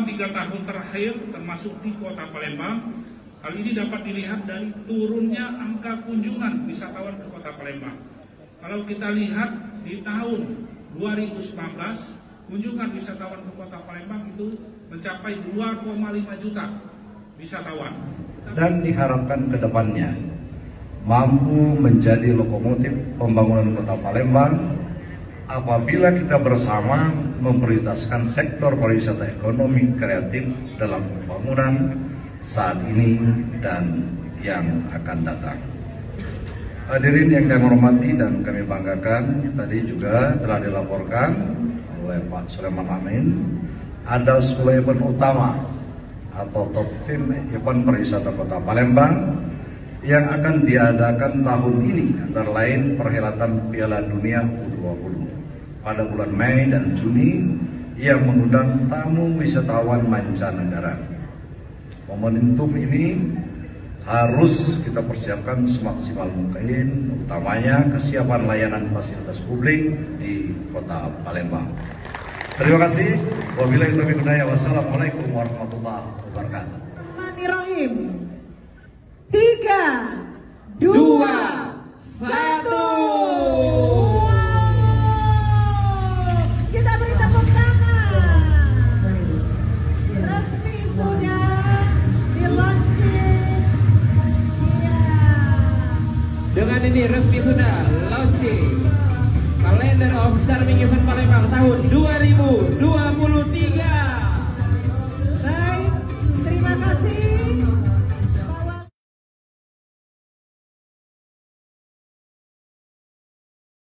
3 tahun terakhir, termasuk di Kota Palembang, hal ini dapat dilihat dari turunnya angka kunjungan wisatawan ke Kota Palembang. Kalau kita lihat di tahun 2019, kunjungan wisatawan ke Kota Palembang itu mencapai 2,5 juta wisatawan. Dan diharapkan ke depannya mampu menjadi lokomotif pembangunan Kota Palembang apabila kita bersama memprioritaskan sektor pariwisata ekonomi kreatif dalam pembangunan saat ini dan yang akan datang. Hadirin yang kami hormati dan kami banggakan, tadi juga telah dilaporkan oleh Pak Sulaiman Amin, ada 10 event utama atau top 10 event pariwisata Kota Palembang yang akan diadakan tahun ini, antara lain perhelatan Piala Dunia U20 pada bulan Mei dan Juni yang mengundang tamu wisatawan mancanegara. Momentum ini harus kita persiapkan semaksimal mungkin, utamanya kesiapan layanan fasilitas publik di Kota Palembang. Terima kasih. Wabillahi taufiq wal hidayah. Wassalamualaikum warahmatullahi wabarakatuh. Bismillahirrahmanirrahim. 3, 2, 1. Kita beri tepuk tangan. Resmi sudah di-launching. Dengan ini resmi sudah launching Calendar of Charming Event Palembang tahun 2023.